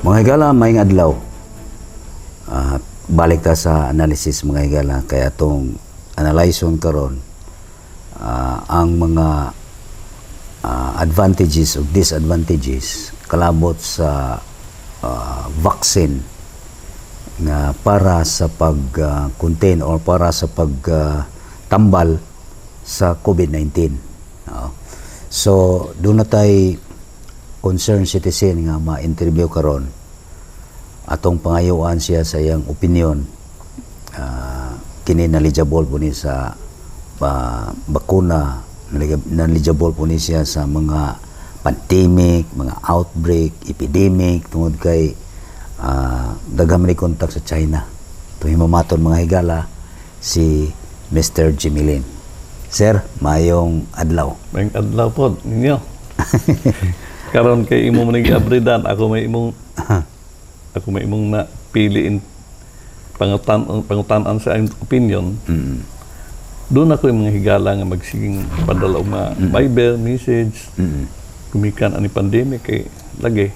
Mga higala, maing adlaw. Balik ta sa analysis mga higala, kaya itong analyson karon ang mga advantages o disadvantages kalabot sa vaccine na para sa pag-contain or para sa pag-tambal sa COVID-19. So, doon na tayo concerned citizen nga ma-interview karon atong pangayuan siya sa iyang opinion kini knowledgeable po ni sa bakuna, knowledgeable po ni siya sa mga pandemic, mga outbreak, epidemic tungod kay daghang man kontak sa China. Ito mamaton mga higala si Mr. Jimilin. Sir, mayong adlaw. Mayong adlaw po ninyo. Karon kay imo man abridan, ako may imong na piliin pangutan sa ang opinion. Doon ako yung mga higala nga magsiging padala og mga Viber message. Kumikan ani pandemic kay lagi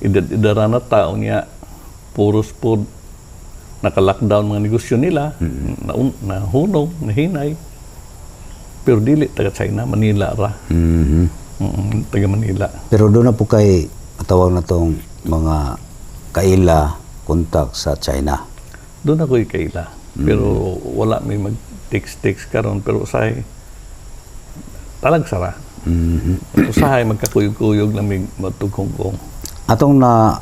idara na tao niya puros pod naka-lockdown mga negosyo nila, nahunong, nahinay. Pero dili taga China, Manila ra. Taga Manila. Pero doon na po kay tawag na tong mga kaila kontak sa China. Doon ako kaila. Pero wala may mag-text karon pero usahay talag sara. Usahay magkakuyog-kuyog na may matugkong-kong. Atong na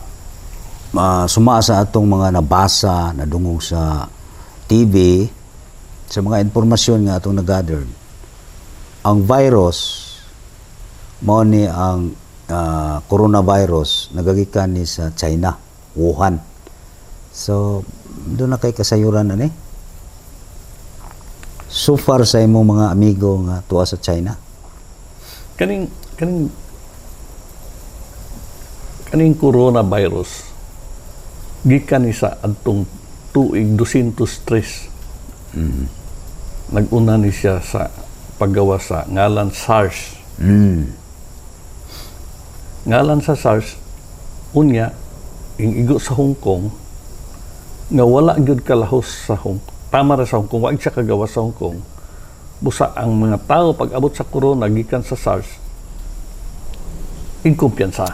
sumasa atong mga nabasa, nadungog sa TV, sa mga informasyon nga atong na-gather, ang virus mao ni ang coronavirus nagagikan ni sa China, Wuhan. So, doon na kay kasayuran ani. So far sa imong mga amigo nga tuwa sa China. Kaning coronavirus gikan ni sa adtong tuig 203. Nag-una ni siya sa paggawa sa ngalan SARS. Ngalan sa SARS, unya, igo sa Hong Kong, nga wala gyud kalahos sa Hong Kong. Tama ra sa Hong Kong, wag siya kagawa sa Hong Kong. Busa ang mga tao pag-abot sa corona, gikan sa SARS, inkumpiyansa.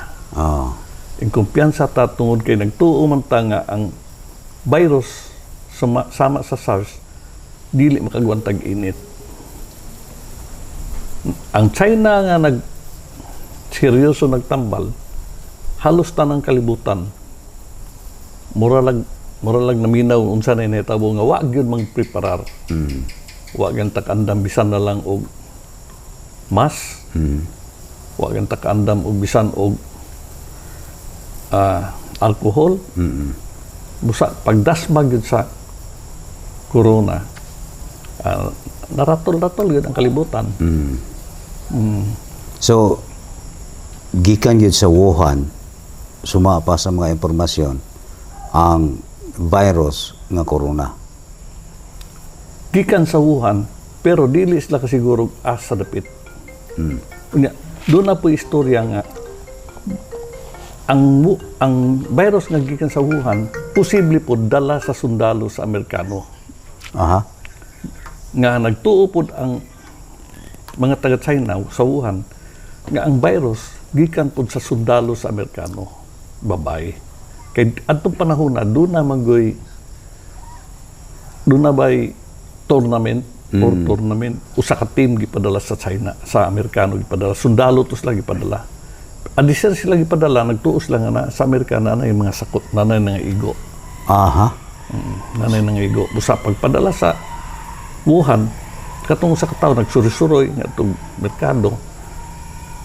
Inkumpiyansa ta tungod kay nagtuo man ta nga ang virus sama sa SARS, dili makagwantag init. Ang China nga seryoso nagtambal, halos tanang kalibutan. Mura lag naminaw unsa na inahitabo nga wa gyud magpreparar. Wa gyud takandam bisan na lang og mask. Wa gyud takandam og bisan og alcohol. Busa pagdasmag gyud sa corona. Naratol-ratol gyud ang kalibutan. So, gikan yun sa Wuhan, sumapa sa mga impormasyon, ang virus nga corona. Gikan sa Wuhan, pero dili sila kasiguro sa dapit. Doon na po istorya nga, ang virus nga gikan sa Wuhan, posible po dala sa sundalo sa Amerikano. Nga nagtuo po ang mga taga-China sa Wuhan, nga ang virus gikan po sa sundalo sa Amerikano, babae. Kay atong panahon na doon na bay tournament usa ka team gipadala sa China, sa Amerikano gipadala, sundalo to sila gipadala. Adisir sila gipadala, nagtuo sila nga na sa Amerikano na yung mga sakot, nanay nga igo. Nanay nga igo. Busa pagpadala sa Wuhan, katong sa kataw nagsuri-suroy nga itong merkado,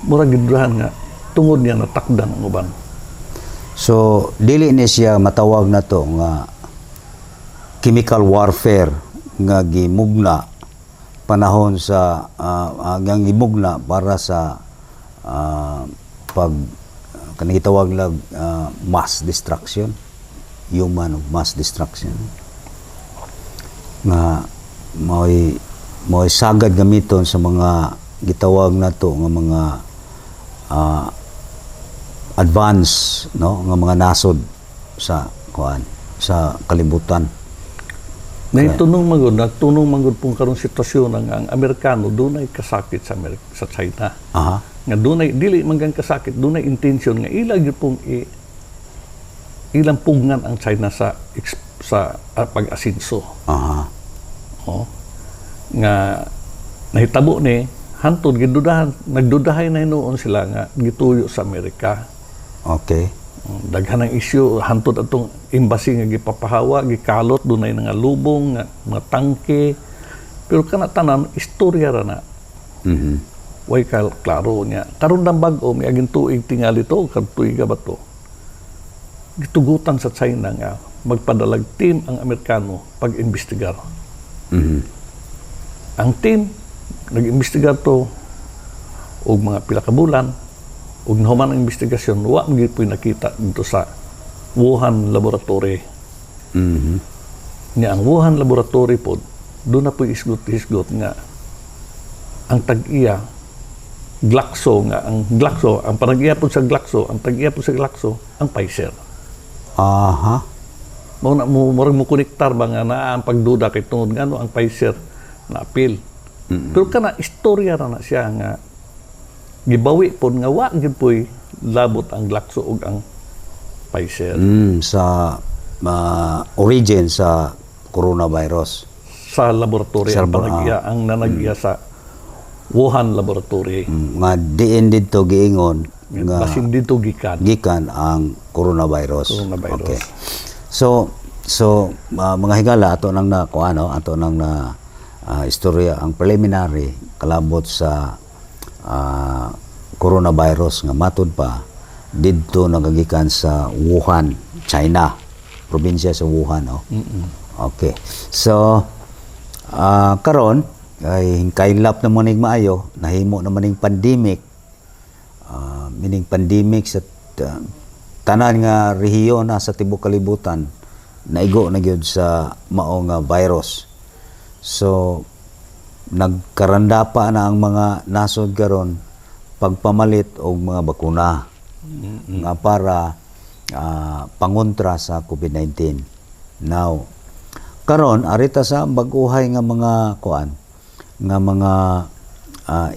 murag gidrahan nga tungod niya natakdan ang uban. So, dili ni siya matawag na to nga chemical warfare nga gimugna panahon sa nga gimugna para sa kanang gitawag lang mass destruction, human mass destruction, nga mo'y sagad gamiton sa mga gitawag na to nga mga advance no nga mga nasod sa kalibutan. Nagtunong magod pong karong sitwasyon ang Amerikano dunay kasakit sa China. Aha. Nga dunay dili man gang kasakit, dunay intention nga ilang gyud pong ilang pugngan ang China sa pag-asinso. Aha. Oh. Nga nahitabo ni hantod nagdudahay na hinuon sila nga gituyo sa Amerika. Okay. Daghan ang isyu hantod atong embassy nga gipapahawa, gikalot dunay nga lubong, nga mga tangke. Pero kana tanan istorya ra na. Mhm. Way klaro niya. Karon nang bag-o may aging tuig tingali to, kadtuig ba to. Gitugutan sa China nga magpadalag team ang Amerikano pag-imbestigar. Mhm. Ang team nag-imbestigar to og mga pila ka bulan ug nahuman ang investigasyon wa gyud po'y nakita dito sa Wuhan Laboratory. Mhm. Nya ang Wuhan Laboratory pod doon na po'y isgot nga ang tag-iya Glaxo ang panag-iya pod sa Glaxo ang Pfizer. Aha. Mo konektar ba nga na ang pagduda kay tungod ngano ang Pfizer na apil. Pero kana istorya ra na siya nga gibawi pod nga wa gyud po'y labot ang Glaxo ug ang Pfizer Sa origin sa coronavirus. sa laboratory ang panag-iya ang nanag-iya sa Wuhan Laboratory. Nga diin dito giingon nga Basin dito gikan ang coronavirus. Coronavirus. Okay. So mga higala ato nang ato nang istorya ang preliminary kalabot sa coronavirus nga matud pa didto nagagikan sa Wuhan, China, probinsya sa Wuhan, no? Okay. So karon ay kailap na mo ning maayo, nahimo na maning pandemic. Meaning pandemic sa tanan nga rehiyon sa tibuok kalibutan naigo na gyud sa mao nga virus. So nagkaranda pa na ang mga nasod karon pagpamalit og mga bakuna nga para pangontra sa COVID-19. Now karon arita sa bag-uhay nga mga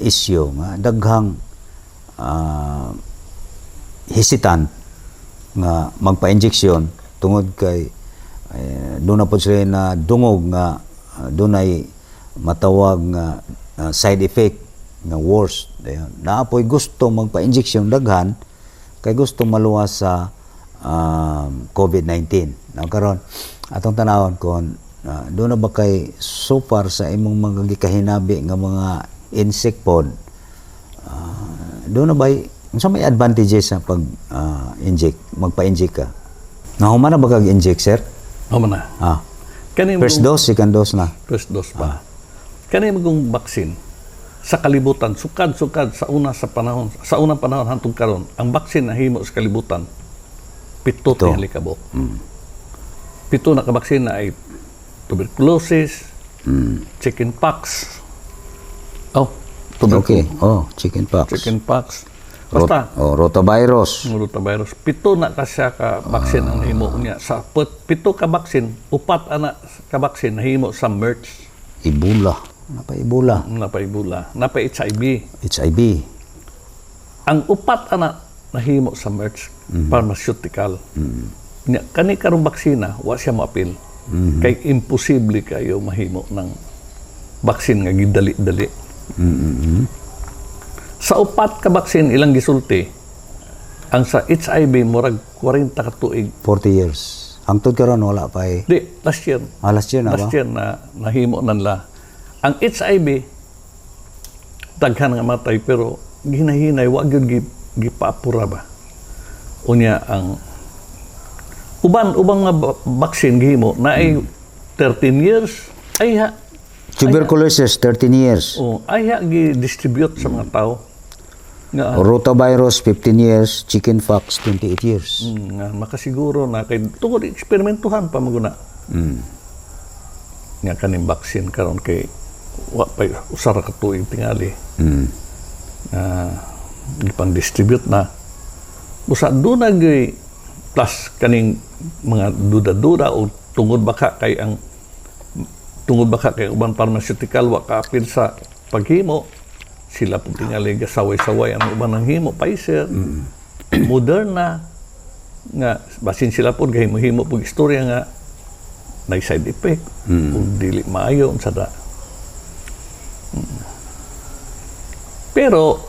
issue nga daghang hesitant nga magpa-injection tungod kay doon na po sila na dungog nga dunay matawag nga side effect nga worse. Naapoy gusto magpa-injection daghan kay gusto maluwas sa COVID-19. Now karon atong tanawon kon doon na ba kay so far sa imong mga gikahinabi nga mga insect pod doon na ba unsa may advantages sa pag magpa-inject ka? Nahuman na ba kag-inject, sir? Human na. First dose, second dose na? First dose pa. Kani magong baksin sa kalibutan sukad sa unang panahon hantong karon ang baksin na himo sa kalibutan pito tingali kabok. 7 na kabaksin na ay tuberculosis, chickenpox. Okay. Chickenpox. Basta. Rotavirus. 7 na kasya ka baksin ang nahimo niya. Sa 7 ka baksin, 4 ana ka baksin nahimo sa MERS. Ebola. Napa HIV. HIV. Ang 4 ana nahimo sa MERS, pharmaceutical. Kani karong baksina, wa siya maapil. Kay imposible kayo mahimo ng baksin nga gidali-dali. Sa 4 ka baksin ilang gisulti, ang sa HIV murag 40 ka tuig. 40 years. Hangtod karon wala pa eh. Di, last year. Last year na ba? Last year na nahimo nanla. Ang HIV daghan nga matay pero ginahinay wa gyud gipaapura ba. Unya ang ubang nga baksin gihimo na ay 13 years ay tuberculosis 13 years. Ay gi-distribute sa mga tao. Nga Rotavirus 15 years, chickenpox 28 years. Nga makasiguro na kay tungod eksperimentuhan pa maguna. Nga kaning baksin karon kay wa pa usara ka tuig tingali. Gipang distribute na. Busa doon nagay plus kaning mga duda-duda o tungod baka kay uban pharmaceutical wa kaapil sa paghimo, sila po tingali gasaway-saway ang uban ng himo, Pfizer, Moderna, nga basin sila po gahimo-himo po istorya nga na side effect o dili maayo sa da. Pero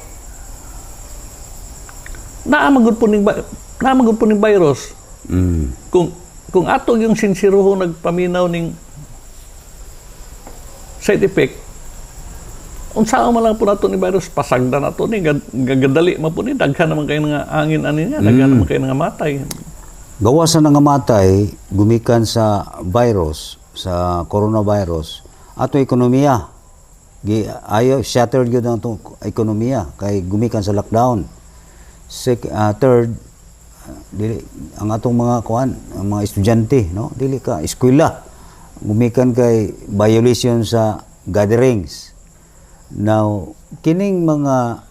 naamagod po ning virus. Kung ato yung sinsiruho nagpaminaw ning side effect, unsa man lang po nato ni virus, pasagda nato ni gagadali man po ni, daghan naman kayo nga angin ani niya, daghan naman kayo nga matay. Gawasan nga matay gumikan sa virus, sa coronavirus, ato ekonomiya. Ayo shattered gyud ang ekonomiya kay gumikan sa lockdown. Third, dili ang atong mga ang mga estudyante, no, dili ka eskwela, gumikan kay violation sa gatherings. Now kining mga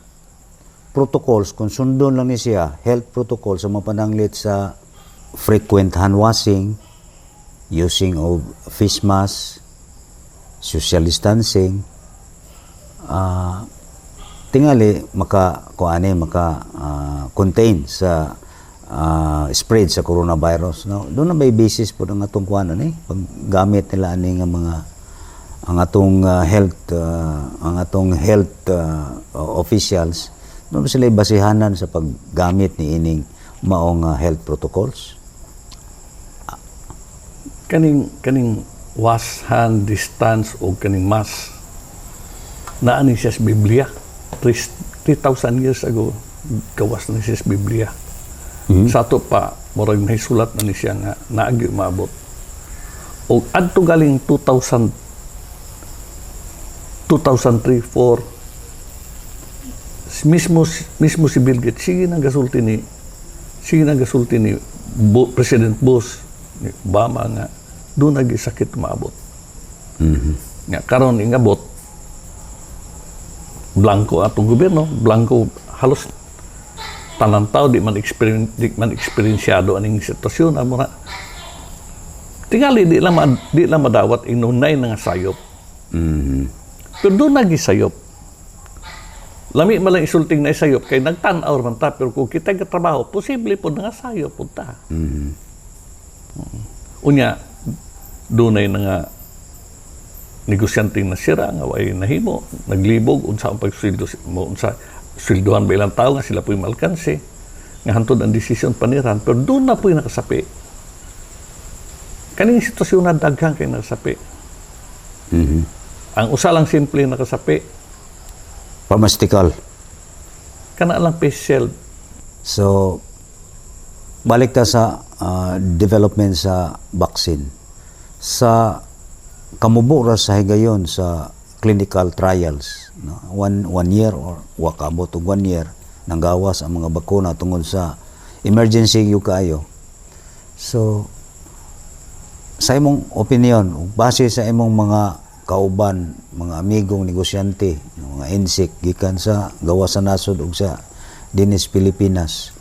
protocols kung sundon lang ni siya, health protocol sa mapananglit sa frequent hand washing, using of face mask, social distancing, maka contain sa spread sa coronavirus. No, doon na may basis po ng atong paggamit nila ani nga mga ang atong health officials, doon sila basihanan sa paggamit ni ining maong health protocols. Kaning wash hand distance o kaning mask na ani siya sa Biblia 3,000 years ago, gawas na siya sa Biblia. Sa ato pa murag nahisulat na ni siya nga naagi maabot o adto galing 2003, 4 mismo si Bill Gates sige nang gasulti ni President Bush, ni Obama nga doon nagisakit maabot. Nga karon ingabot blanco atong gobyerno, blanco halos tanan tao di man eksperyensyado aning sitwasyon amo na tingali di lang madawat inunay nga sayop. Pero doon nagisayop. Lami malang isulting na isayop kay nagtan-aw man ta, pero kung kita trabaho posible po nga sayop po ta. Unya doon ay nga negosyanteng nasira nga way nahimo, naglibog unsa ang pagsweldo mo, unsa sweldohan ba ilang tao nga sila po'y malkanse nga hantod ang desisyon paniran, pero doon na po'y nakasapi. Kaning sitwasyon na daghang kay nakasapi. Ang usa lang simple nakasapi, pharmaceutical. kana lang face shield. So balik ta sa development sa vaccine. Sa kamubura sa higayon sa clinical trials, no? one year or wakabot og 1 year nang gawas ang mga bakuna tungod sa emergency yung kaayo. So sa imong opinion, base sa imong mga kauban, mga amigong negosyante, mga insik gikan sa gawas sa nasod ug sa dinis Pilipinas,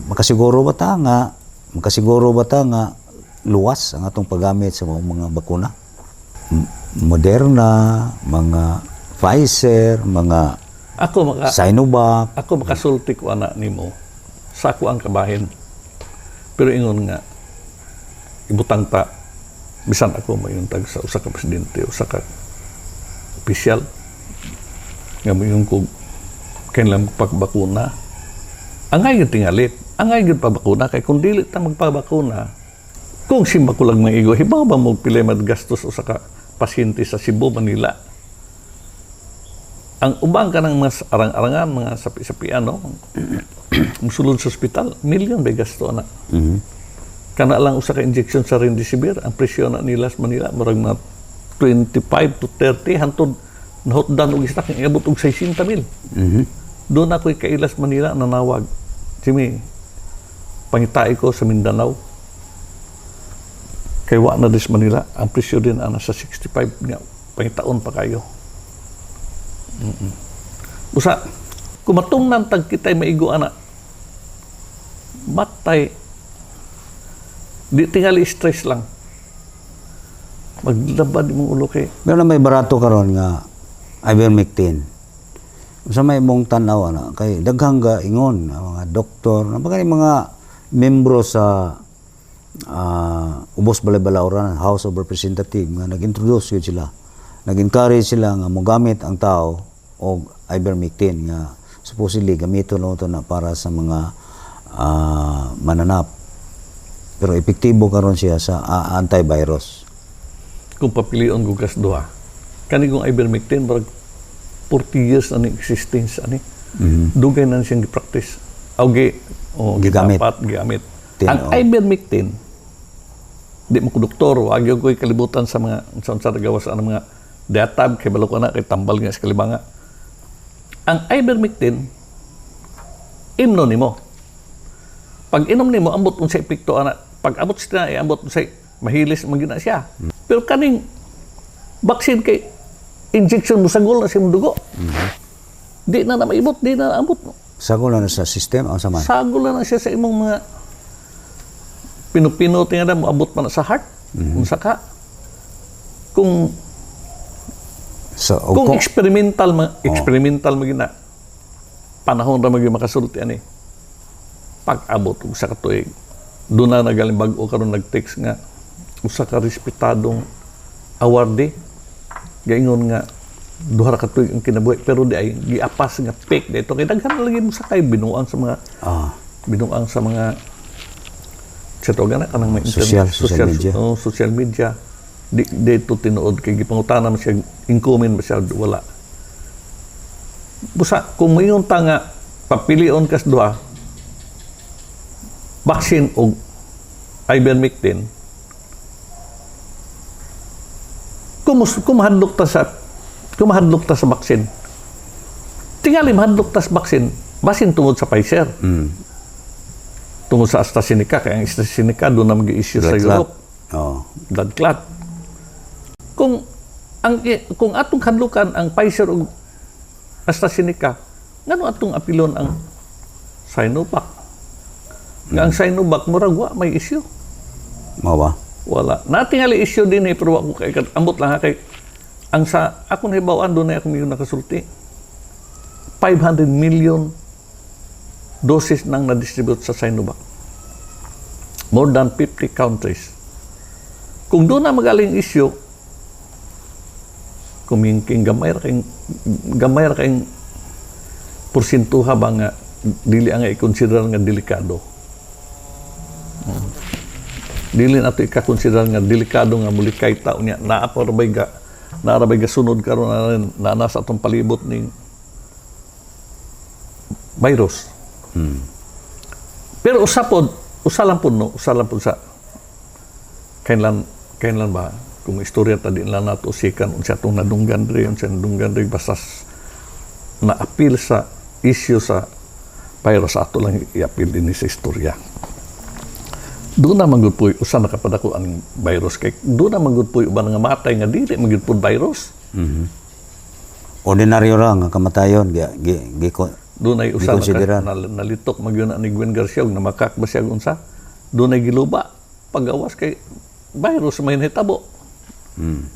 makasiguro ba ta nga luwas ang atong paggamit sa mga bakuna? Moderna, mga Pfizer, mga Sinovac. Ako makasulti ko ana nimo sa ako ang kabahin. Pero ingon nga ibutang ta bisan ako mayon tag sa usa ka presidente, usa ka opisyal nga mayon ko kailan pagbakuna. Angay gyud tingali, angay gyud pabakuna kay kung dili ta magpabakuna, kung simba ko lang maigo, hibaw ba mo pilay madgastos usa ka pasyente sa Cebu, Manila. Ang ubang ka ng mga arang-arangan, mga sapi-sapian, no? Musulod sa ospital, milyon ba gasto na. Kana lang usa ka injection sa Remdesivir, ang presyo na nila sa Manila, marag na 25 to 30, hantod nahotdan og istak, iabot og 60,000. Doon ako'y kailas Manila, nanawag. Jimmy, pangitay ko sa Mindanao. Kay wa na dis Manila, ang presyo din ana sa 65 nga, pangitaon pa kayo. Usa, kumatungnan tag kitay maigo ana, matay. Di tingali stress lang. Maglabad mong ulo kay. Pero na may barato karon nga ivermectin. Sa may mong tanaw na kay daghang ga ingon ang mga doktor, napakay mga membro sa Ubos Balay-Balauran House of Representatives nga nag-introduce yun sila. Nag-encourage sila nga mogamit ang tao og ivermectin nga supposedly gamiton ito na para sa mga mananap. Pero epektibo karon siya sa antivirus. Kung papilion ko kas duha, kani kong ivermectin, barag 40 years na existence, ani. Dugay na siyang gi-practice. Gigamit. Gigamit. Tin, Ang ivermectin, di mo ko doktor, wag yung ko'y kalibutan sa mga, sa nagawa sa mga diatab, kay balo ko na, kay tambal nga sa kalibanga. Ang ivermectin, imno nimo. Pag inom nimo, ambot kung sa epekto, pag abot siya na, ambot kung sa mahilis, magina siya. Pero kaning vaccine kay injection mo sagol na siya mong dugo. Di na maibot, di na ambot mo. Sagol na sa system ang sama. Sagol na siya sa imong mga pinupinot nga na mo abot pa na sa heart. Kung saka kung experimental magina panahon ra magi makasulti ani. Pag abot og sa katuig doon na nagaling bag-o karon nag-text nga usa ka respetadong awardee gaingon nga duha ra ka tuig ang kinabuhi pero di ay giapas nga fake dito kay daghan lagi mo sakay binuang sa mga setoga na kanang may social media. Social media di dito tinuod kay gipangutana man siya incumbent ba siya wala busa kung mayon ta nga papilion kas duha vaccine o ivermectin kumahadlok ta sa vaccine. Tingali mahadlok ta sa vaccine basin tungod sa Pfizer. Tungod sa AstraZeneca, kaya ang AstraZeneca doon na mag-i-issue sa Europe. Blood clot. Kung atong hadlukan ang Pfizer o AstraZeneca, ngano atong apilon ang Sinovac? Nga ang Sinovac, murag wa may issue. Mawa? Wala. Natingali issue din pero ako kay ambot lang kay ang sa akong hibawaan doon na ako may nakasulti 500 million doses nang na-distribute sa Sinovac. More than 50 countries. Kung doon na magaling issue, kumingking gamay ra kayong porsentuha ba nga dili ang i-consider nga delikado. Dili nato ika-consider nga delikado nga mulikay tao niya naarabay ga sunod karon na nasa atong palibot ning virus. Pero usa lang po sa kailan ba kung istorya ta din lang nato sikan unsa atong nadunggan diri basta na appeal sa issue sa virus ato lang i-appeal din sa istorya. Doon na magud po usa nakapadako ang virus kay doon na magud po uban nga matay nga dili magud po virus. Ordinaryo ra nga kamatayon doon ay usa nalitok magyon ni Gwen Garcia na makak ba siya unsa doon ay giluba pagawas kay virus may hitabo.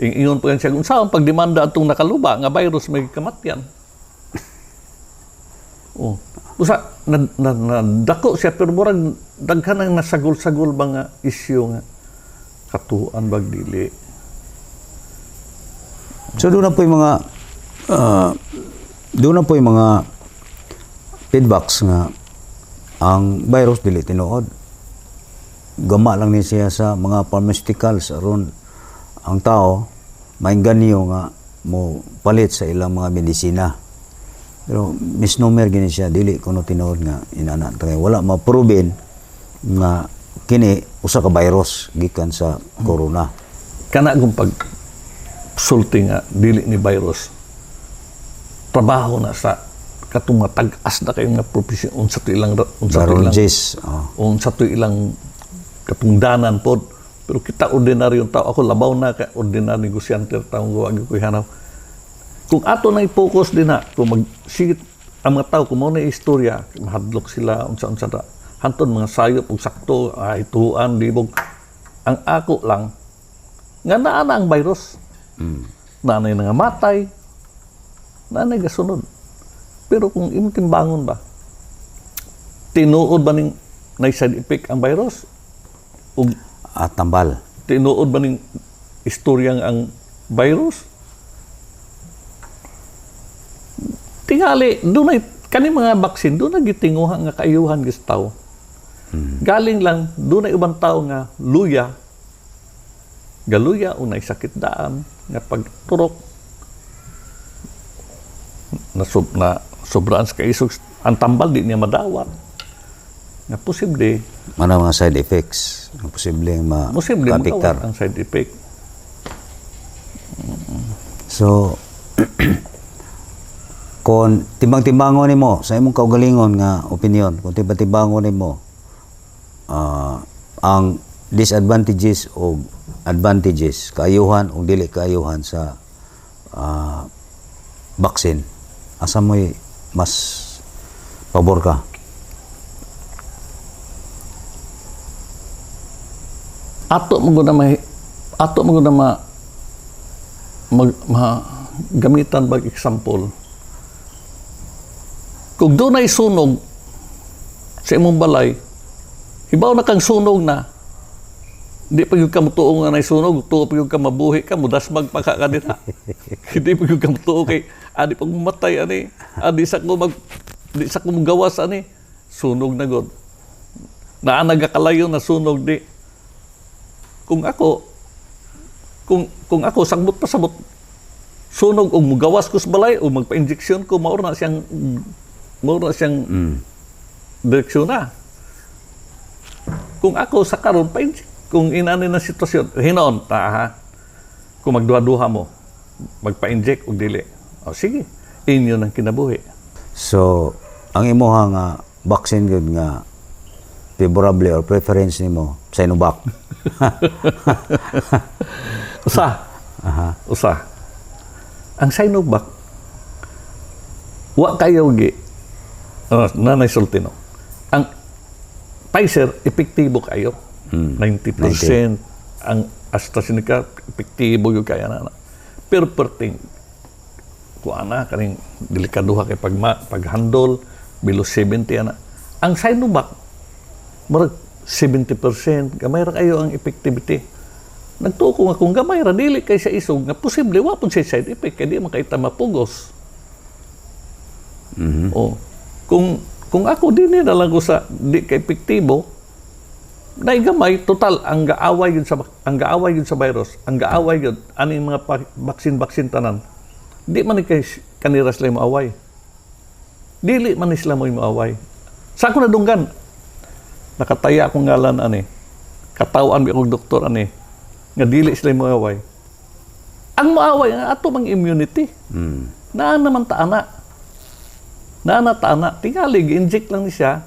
Ingon po yan siya unsa ang pagdemanda atong nakaluba nga virus may kamatyan. Usa dako siya pero murag daghan ang nasagol-sagol ba nga issue nga katuan bag dili. So doon na po yung mga feedbacks nga ang virus dili tinuod. Gama lang ni siya sa mga pharmaceuticals aron ang tao mainganyo nga mo palit sa ilang mga medisina. Pero misnomer gini siya dili kuno tinuod nga inana kay wala ma-proven nga kini usa ka virus gikan sa corona. Kana kung pag sulti nga dili ni virus trabaho na sa katong matag-as na kayo nga profesyon unsa to ilang katungdanan pod pero kita ordinaryong tao ako labaw na ka ordinary negosyante taong wag ko hanaw kung ato na i-focus din na kung magsigit ang mga tao kung mo na istorya mahadlok sila unsa Hantod mga sayop ug sakto, ituan, libog. Ang ako lang, nga naa na ang virus. Naanay na nga matay, naanay gasunod. Pero kung imong timbangon ba, tinuod ba ning na side effect ang virus? O At tambal. tinuod ba ning istoryang ang virus? Tingali, doon ay, kani mga baksin, doon na gitinguha nga kaayuhan gis tao. Galing lang, doon ay ubang tao nga luya, galuya, unay sakit daan, nga pagturok, na sobraan sa kaisog, ang tambal di niya madawat. Nga posible, Mga side effects na posibleng posible ma-apektar. magawat ang side effect. So, kung timbang-timbangon nimo sa imong kaugalingon nga opinion, kung timbang-timbangon nimo ang disadvantages o advantages, kaayuhan o dili kaayuhan sa vaccine, asa mo'y mas pabor ka? Ato mo na gamitan bag example. Kung doon ay sunog sa imong balay, hibaw na kang sunog na, di pa yung kamutuong nga na sunog, tuo pa yung kamabuhi ka, mudasmag pa ka kanina. Hindi pa yung kamutuong kay, adi pag mamatay, adi sa ko magawas, sunog na god. Naanagakalayo na sunog, di. Kung ako sagbot pa sabot sunog og mugawas ko sa balay o magpa-injection ko maor na siyang direksyon na. Kung ako sa karon kung inani na sitwasyon hinon ta ha, kung magduha-duha mo magpa-inject og dili, o sige, inyo nang kinabuhi. So, ang imuha nga vaccine gyud nga favorable or preference nimo Sinovac. Usa. Ang Sinovac, wa kayo nanay sultino. Ang Pfizer, epektibo kayo. 90%. Ang AstraZeneca, epektibo yung kaya na. Pero perting, kaning delikaduha kay paghandol, below 70 ana. Ang Sinovac, marag 70%, gamay ra kayo ang effectivity. Nagtuko nga kung gamay ra dili kay sa isog nga posible wa pud siya side effect kay di makaita mapugos. O kung ako dinhi na lang ko sa di kay epektibo, nay gamay total ang gaaway yun sa virus, ang gaaway yun aning mga baksin tanan. Di man kay kanira sila moaway. Dili man sila moaway. Sa ako nadunggan, nakataya akong ngalan katawan bi akong doktor nga dili sila moaway. Ang moaway ang ato mang immunity. Naa naman taana. Tingali gi-inject lang ni siya.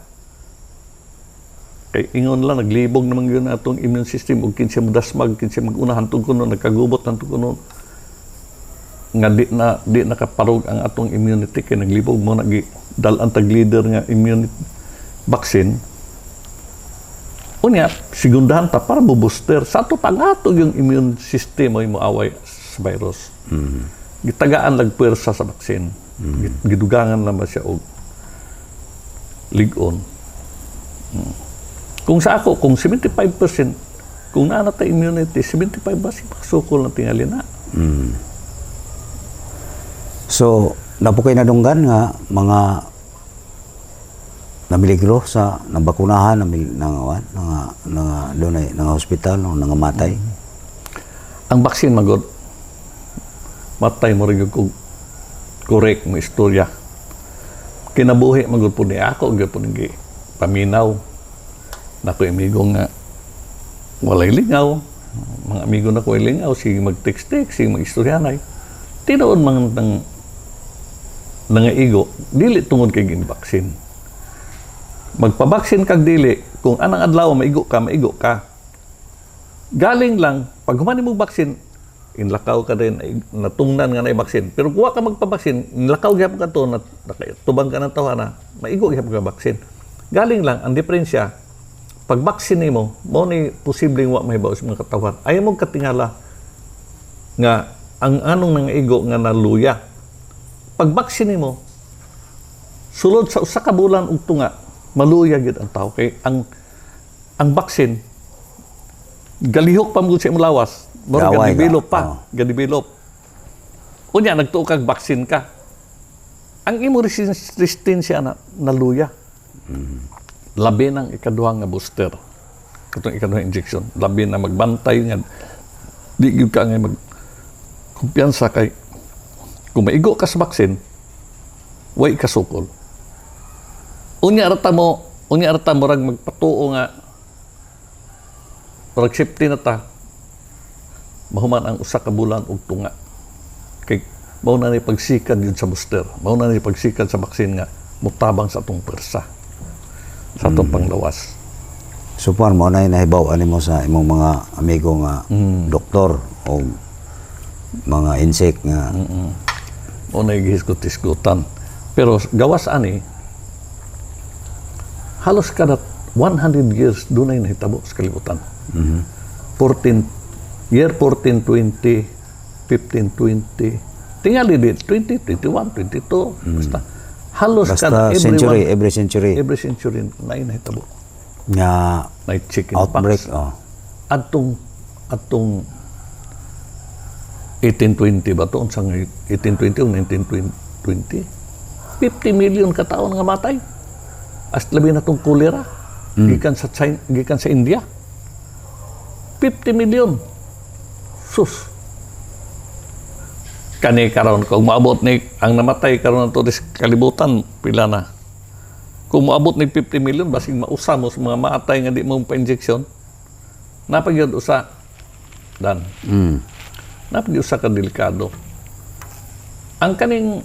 Kay ingon lang naglibog naman yun atong immune system ug kinsa modasmag, kinsa magunahan tug kuno nagkagubot nang kuno. Nga di nakaparog ang atong immunity kay naglibog mo nagi dalan tag leader nga immunity vaccine. Unya, sigundahan ta para booster. Sa ato pag-ato yung immune system ay moaway sa virus. Gitagaan lang pwersa sa vaccine. Gidugangan naman siya og ligon. Kung sa ako, kung 75%, kung naana ta immunity, 75 ba si pasukol na tingali na. So, napo kay nadunggan nga mga namiligro sa nabakunahan doon ng hospital nangamatay. Ang baksin magod matay mo rin yung correct mo istorya. Kinabuhi magod po ni ako gyud po ni paminaw. Nako amigo nga walay lingaw. Mga amigo na ko ay lingaw, sige mag-text, sige mag-istoryanay. Tinuod man ng nangaigo, dili tungod kay gin-baksin. Magpabaksin kag dili, kung anang adlaw maigo ka. Galing lang, pag humani mo baksin, inlakaw ka din, natungnan nga na baksin. Pero kuha ka magpabaksin, inlakaw gyapon ka to, tubang ka ng tawana, maigo gyapon ka baksin. Galing lang, ang diferensya, pag vaccine mo, mo ni posibleng wa may bawas mga katawan. Ayaw mo katingala nga ang anong nang igo nga naluya. Pag vaccine mo, sulod sa usa ka bulan ug tunga, maluya gid ang tao kay ang vaccine galihok pa mo sa imong lawas, mura Gaway ga-develop ka. pa, ga-develop. Unya nagtuo kag vaccine ka. Ang imo resistensya na naluya. Labi ng ikaduha nga booster. Katong ikaduha injection, labi na magbantay nga di gyud ka nga mag kumpiyansa kay kung maigo ka sa vaccine, way ka sukol. Unya arta mo rag magpatuo nga rag safety na ta. Mahuman ang usa ka bulan ug tunga. Kay mao na ni pagsikad yun sa booster. Mao na ni pagsikad sa vaccine nga mutabang sa atong persa. Sa atong panglawas. So paano mo na nahibaw mo sa imong mga amigo nga doktor o mga insect nga O na gihisgot-hisgotan. Pero gawas ani, halos kada 100 years doon ay nahitabo sa kalibutan. 14, year 1420, 1520, tingali din, 20, 21, 22, basta. Halos kada century, every every century na nahitabo. nga Na chicken outbreak. pox. Atong 1820 ba to? Unsang 1820 o 1920? 50 million katao nga matay. As labi na tong kolera. Gikan sa China, gikan sa India. 50 million. Sus. Kani karon kung maabot ni ang namatay karon nato sa kalibutan pila na. Kung maabot ni 50 million basig mausa mo sa mga matay nga di mo pa-injection. Napagyud usa dan. Napag-usa ka delikado. Ang kaning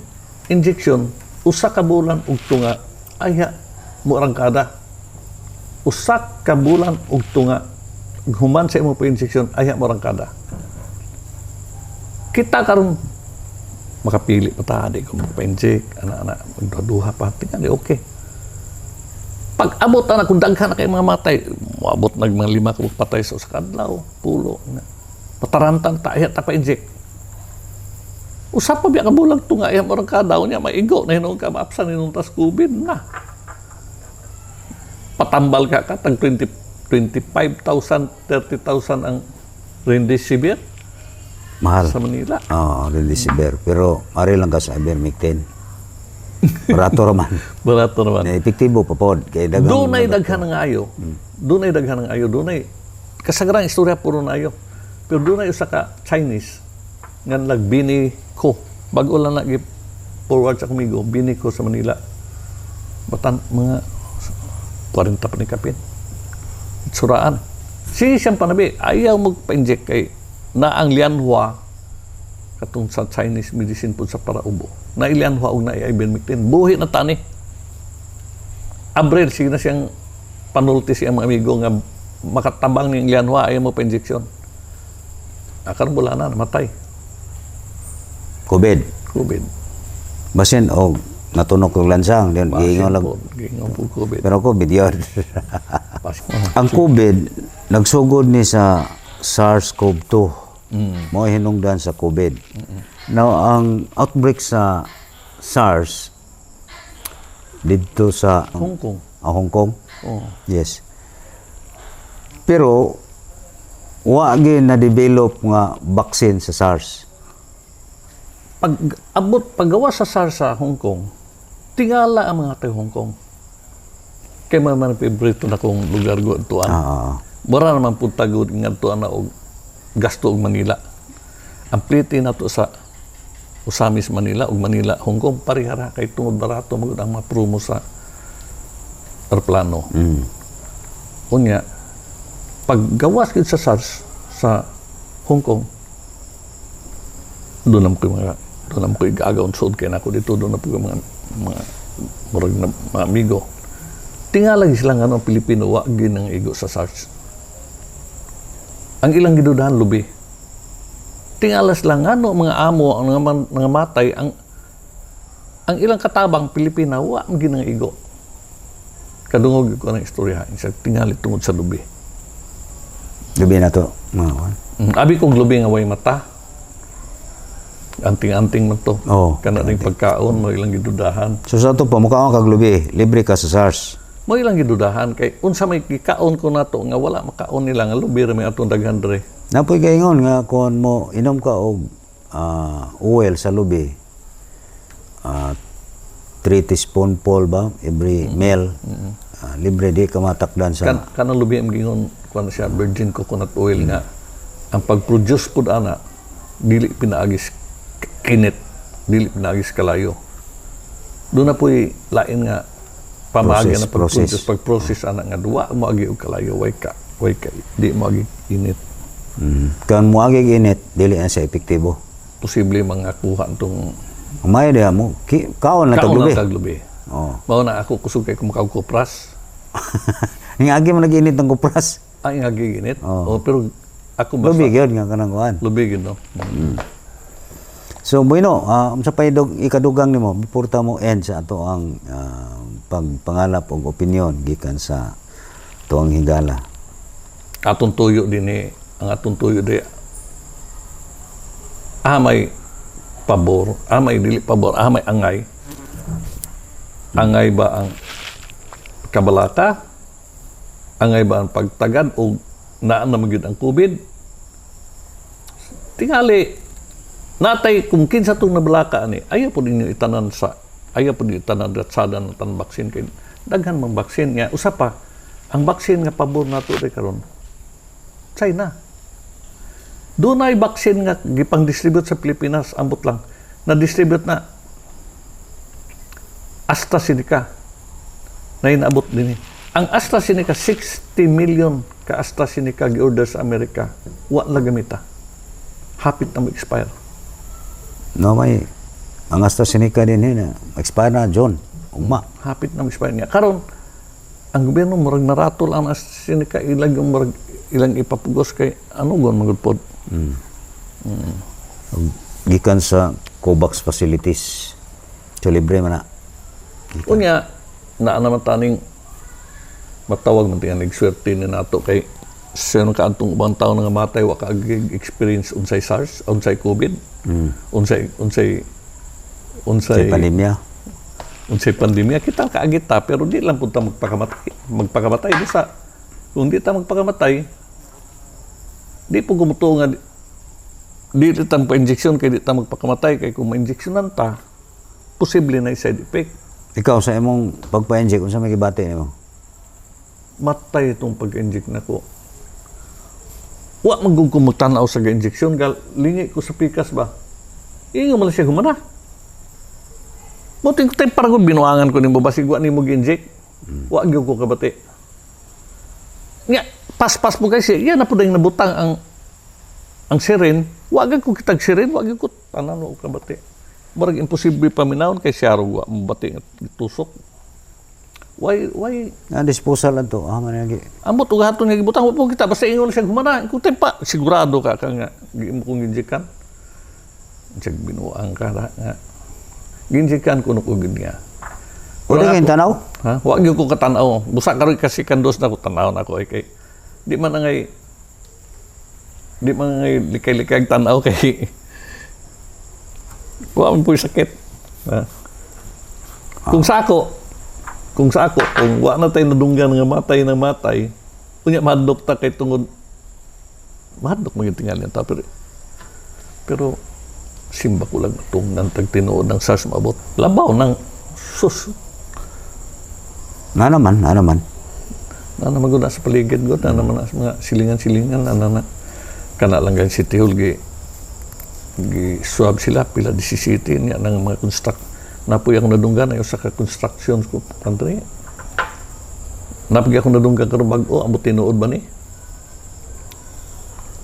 injection, usa ka bulan ug tunga, aya mo arangkada. Usa ka bulan ug tunga, human sa imong pa-injection, aya mo arangkada. Kita karon makapili pa ta, di ko magpa-inject, ana-ana, magduha pa, tingnan okay. Pag abot na kung daghan na kay mga matay, moabot nag mga 5 ka patay sa usa ka adlaw, pulo na. Patarantan ta ayat ta pa-inject. Usap pa biya ka bulang tunga ayam orang kadaw niya maigo na hinuon ka maapsan hinung tas COVID na. Patambal ka tag 25,000, 30,000 ang remdesivir Mahal. sa Manila. Remdesivir. Pero ari lang ka sa ivermectin. Barato raman. Barato naman. Epektibo pa pod kay daghang. Doon ay daghan ng ayo. Doon ay daghan ng ayo. Doon ay kasagarang istorya puro na ayo. Pero doon ay usa ka Chinese nga nagbini ko. Bago lang nag forward sa kumigo, bini ko sa Manila. Batan mga 40 pa ni kapin. Suraan. Siyang panabi, ayaw magpa-inject kay na ang lianhua katong sa Chinese medicine po sa paraubo. Na ilianhua o na ivermectin. Buhi na tani. Abril, sige na siyang panulti siyang mga amigo nga makatabang ng lianhua, ayaw mo pa-injection. Akar wala na, namatay. COVID. Basin o natunog og lansang, diyan giingon lang. Giingon po COVID. Pero COVID yun. Pas- Ang COVID nagsugod ni sa SARS-CoV-2. Mo hinungdan sa COVID. Now ang outbreak sa SARS dito sa Hong Kong. Hong Kong. Oh. Yes. Pero wa gyud na develop nga vaccine sa SARS. Paggawa sa SARS sa Hong Kong, tingala ang mga tayo Hong Kong. Kaya man favorito na kong lugar ko tuan. Mura naman po tagod nga tuan na og gasto og Manila. Ang pliti na to sa Usamis Manila og Manila Hong Kong parihara kay tungod barato magud ang mga promo sa aeroplano. Unya paggawas gid sa SARS sa Hong Kong, doon naman ko igagaw sud kay nako dito doon na po yung mga murag na mga amigo. Tingala sila nga ang Pilipino wa gyud nang igo sa SARS. Ang ilang gidudahan lubi. Tingala sila nga mga amo ang mga matay ang ilang katabang Pilipina wa gyud nang igo. kadungog ko ng istorya siya tingali tungod sa lubi. Lubi na to. Mga kuan. Abi kong lubi nga way mata. Anting-anting man to. Oo. Kana ning pagkaon mo ilang gidudahan. So sa to pa mukha kag lubi, libre ka sa SARS. Mo ilang gidudahan kay unsa may gikaon ko nato nga wala makaon nila nga lubi ra may atong daghan dre. Napoy kaingon nga kung mo inom ka og oil sa lubi, 3 teaspoonful ba every meal, libre di ka matakdan sa Kanang lubi ang gingon kuan siya virgin coconut oil nga ang pag-produce pud ana dili pinaagis kinit, dili pinaagis kalayo. Doon na po'y lain nga pamagi na pag-process ana nga duwa mo agi og kalayo way ka di mo agi init. Kan mo agi init dili na siya epektibo. Posible mga kuha tong Umay dia mo kaon na taglubi. taglubi. Oh. Mao na ako kusog kay kumakaw kopras. Ning agi man nag-init ng kupras. Ay nga ginit. Oh. Pero ako basta Lubi gyud nga kanang kuan. lubi gid no. So bueno, sa paidog ikadugang nimo biporta mo end sa ato ang pagpangalap og opinion gikan sa tuang higala. Atong tuyo dinhi ang atong tuyo di may pabor, may dili pabor, may angay. Angay ba ang kabalaka? Angay ba ang pagtagad o naan na magyud ang COVID? Tingali, natay kung kinsa itong nabalaka ani, ayaw po ninyo itanan datsada ng tan baksin kay daghan mang baksin nga. Usa pa, ang baksin nga pabor nato rin karon China. Doon ay baksin nga gipang-distribute sa Pilipinas, ambot lang. Na-distribute na AstraZeneca. Na inaabot din. Ang AstraZeneca, 60 million ka AstraZeneca gi-order sa Amerika. Wa na gamita. Hapit na mag-expire. No may ang AstraZeneca din na expire na John. Ugma. Hapit na mag-expire niya. Karon ang gobyerno murag naratol ang AstraZeneca ilang ipapugos kay ano gon magudpod. Gikan sa COVAX facilities. So libre man na. Unya na naman taning matawag man tiyan nagswerte ni nato kay sino ka antong ubang tawo nga matay wa ka experience unsay SARS, unsay COVID, unsay Pandemya. unsay pandemya kita kaagit ta pero di lang punta magpakamatay bisa kung di ta magpakamatay di po gumuto nga di ta pa-injection kay di ta magpakamatay kay kung ma-injectionan ta posible na side effect. Ikaw sa imong pagpa-inject unsa may gibati nimo? Matay itong pag-inject na ko. Wa magug ko magtanaw sa ga-injection gal lingi ko sa pikas ba. Ingo man siya humana. Buting tay para ko binuangan ko nimo basig wa nimo gi-inject. Wa gyud ko kabati. Nya pas-pas mo kasi yan na pud ang nabutang ang siren, wa gyud ko kitag siren, wa gyud ko tanan o kabati. Murag imposible paminawon kay siya wa mabati nga tusok. Why Na disposal lang to. Man lagi. amot ug haton nga gibutang wa po kita basta ingon siya humana kung tempa sigurado ka nga giimo kong ginjikan siya binuang ka na nga ginjikan ko ko gid nga Wala kayong tanaw? ha wa gyud ko katanaw busa karon kasi kandos na ko tanaw na ko kay di man ngay likay-likay tanaw kay wa man po sakit ha kung wa na tayo nadunggan nga matay, kunya mahadlok ta kay tungod mahadlok maging tingali ta pero simba ko lang itong nang tagtinuod ng SARS maabot. Labaw ng sus. Na naman. Na naman guna sa paligid ko, na naman sa mga silingan-silingan, na kana lang gan City Hall, gi swab sila, pila 17 niya ng mga napoy akong nadunggan ayo sa construction ko country. Napagi akong nadunggan karon bag-o ambot tinuod ba ni?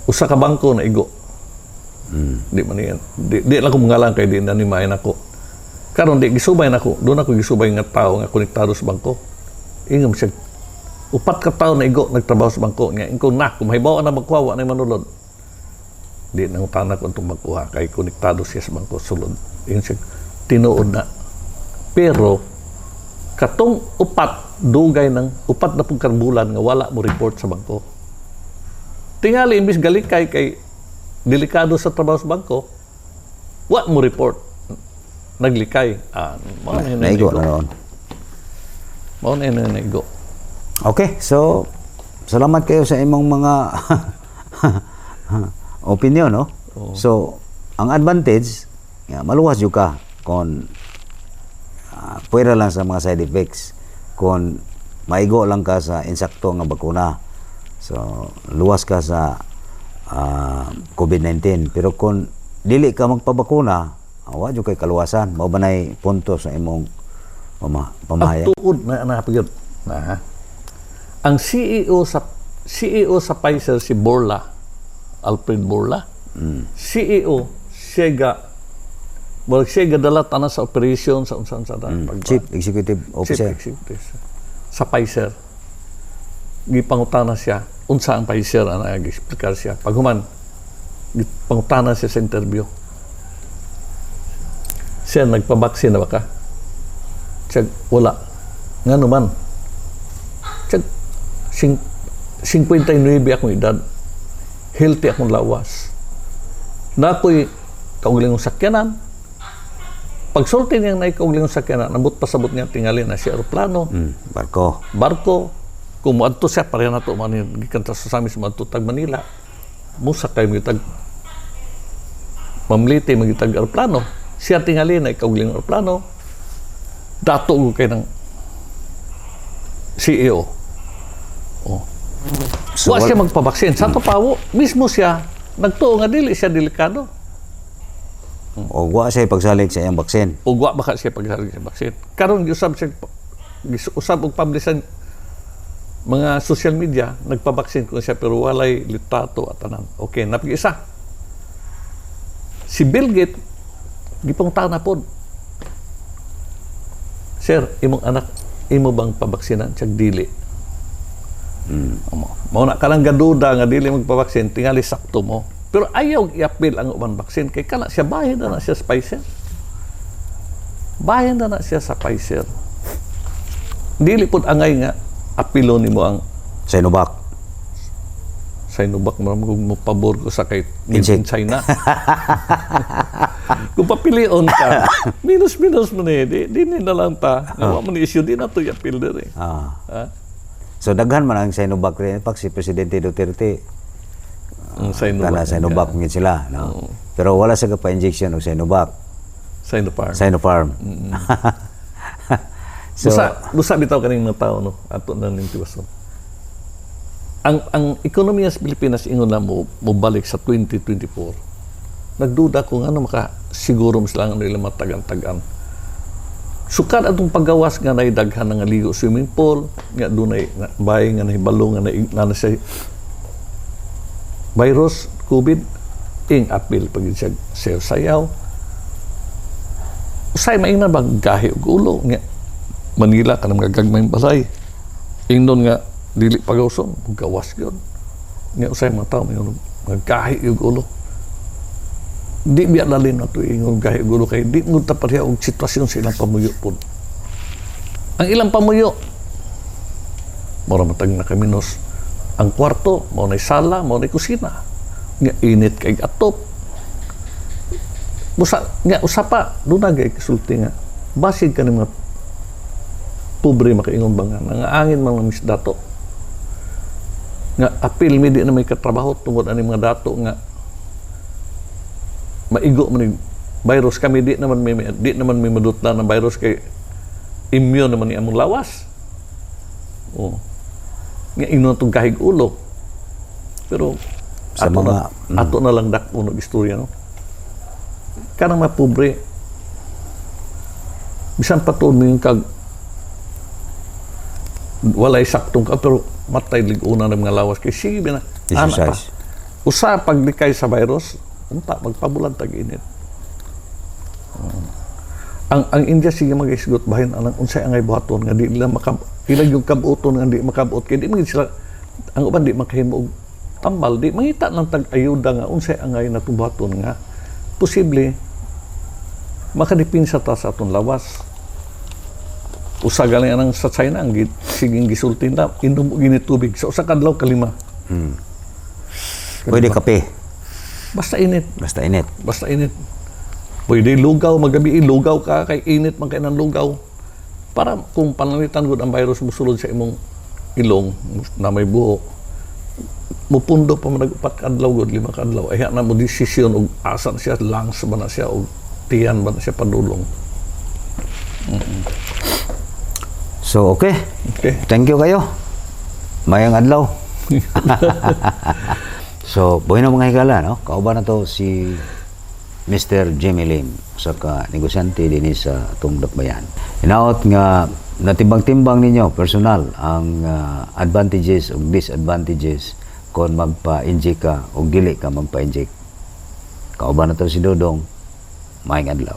Usa ka bangko na igo. Di man yan. Di lang ko mangalan kay di na ni main ako. Karon di gisubay nako. Doon ako gisubay nga tao nga konektado sa bangko. Ingam siya. Upat ka tao na igo nagtrabaho sa bangko nga ingko na kung mahibaw na magkuha na manulod. Di nang tanak ko itong magkuha kay konektado siya sa bangko sulod. Ingam siya tinuod na. Pero katong upat dugay ng upat na pug bulan nga wala mo report sa bangko. Tingali imbis galikay kay delikado sa trabaho sa bangko, wa mo report. Naglikay. Mao na Naigo na noon. Mao na naigo. Okay, so salamat kayo sa imong mga opinion, no? So, ang advantage, maluwas yung ka kung pwera lang sa mga side effects. Kung maigo lang ka sa insakto nga bakuna, so luwas ka sa COVID-19. Pero kung dili ka magpabakuna, wa jud kay kaluwasan. Mao ba nay punto sa imong pamahayag? Ang tuod na napagod. Ang CEO sa Pfizer si Bourla, Alfred Bourla. CEO siya dala tanan sa operation sa unsan sa Chief Executive Officer. Sa Pfizer. Gipangutana siya unsa ang Pfizer ana gi-explicar siya. Paghuman gipangutana siya sa interview. Siya nagpabaksin na ba ka? Siya wala. Nga naman. Siya 59 akong edad. Healthy akong lawas. Na ako'y kaugalingong sakyanan. Pagsulti niyang na kaugalingong sakyanan, nabot pasabot niya tingali na siya aeroplano. Barko. Kung muadto siya, pareha na ito. Gikan sa sami sa muadto tag Manila. Musa kayo magitag mamliti magitag aeroplano. Siya tingali na kaugalingong aeroplano. Dato ko kayo ng CEO. So, wa siya magpabaksin. Sa kapawo, mismo siya, nagtuo nga dili siya delikado. O wa siya pagsalig sa iyang baksin. O wa baka siya pagsalig sa baksin. Karon usab og publisan mga social media, nagpabaksin ko siya pero walay litrato at tanan. Okay, napag-isa. Si Bill Gates, gipangutahan na po. Sir, imong anak, imo bang pabaksinan? Siya dili. Mao na kalang gaduda nga dili magpabaksin, tingali sakto mo. Pero ayaw i-appeal ang uban baksin kay kana siya bahin na siya sa Pfizer. Bahin na siya sa Pfizer. Dili pud angay nga apilo nimo ang Sinovac. Sinovac mo pabor ko sa kay China. Kung papilion ka, minus mo di na lang ta. Nga man issue din na to i-appeal dire. So daghan man ang Sinovac rin pag si Presidente Duterte. Sinovac ngit sila, no? Pero wala sa pa-injection og Sinovac. Sinopharm. So busa bitaw kaning mga tao, no? Ato na ning tiwason. Ang ekonomiya sa Pilipinas ingon na mo balik sa 2024. Nagduda ko nga makasiguro sila nga nila matagan-tagan. Sukad atong paggawas nga naidaghan nga ligo swimming pool, nga dunay bahay nga nahibalo nga na sa virus, COVID, ing apil pag siya sayaw. Usay maingnan bang gahi og ulo nga Manila kanang gagagmayng balay. Ingnon nga dili pagawson, gawas gyud. Nga usay mga tao mayon gahi og ulo. Di biya lalin na ito yung gahi gulo kay di mo taparya og sitwasyon sa ilang pamuyo po. Ang ilang pamuyo mura matag na kaminos ang kwarto, mo na sala, mo na kusina. Nga init kay atop. Nga usapa, doon na gay kasulti nga. Basig ka ng mga pobre makaingon ba nga, nangaangin mga misdato. Nga apil mi di na may katrabaho tungkol ani mga dato nga maigo man yung virus kami di naman may madutla ng virus kay immune naman ni among lawas. Nga inon itong kahig ulo. Pero sa ato na lang dak unog istorya, no? Kanang mga pobre bisan patod mo yung walay saktong ka pero matay liguna ng mga lawas kay sige na anak pa. Usa paglikay sa virus unta magpabulan tag-init. Ang India sige mag-isgot bahin anang unsay angay buhaton nga di nila ilag yung kabuoton nga di makabuot kay di magid sila ang uban di makahimo og tambal di mangita lang tag ayuda nga unsay angay natubuhaton nga posible makadipinsa ta sa aton lawas. Usa galing anang sa China ang siging gisulti na inom mo gini tubig sa usa ka adlaw kalima. Pwede kape. Basta init. Basta init. Basta init. Pwede lugaw, magabi lugaw ka, kay init man kay ng lugaw. Para kung panalitan gud ang virus musulod sa imong ilong na may buhok, mupundo pa man upat ka adlaw gud, 5 ka adlaw. Ay na mo desisyon og asan siya, lungs ba na siya og tiyan ba na siya padulong. So, okay. Okay. Thank you kayo. Mayang adlaw. So, buhay na mga higala, no? Kauban na to si Mr. Jimmy Lim, sa ka-negosyante din sa itong Dakbayan. Inaot nga natimbang-timbang ninyo, personal, ang advantages o disadvantages kung magpa-inject ka o dili ka magpa-inject. Kauban na to si Dodong, mayang adlaw.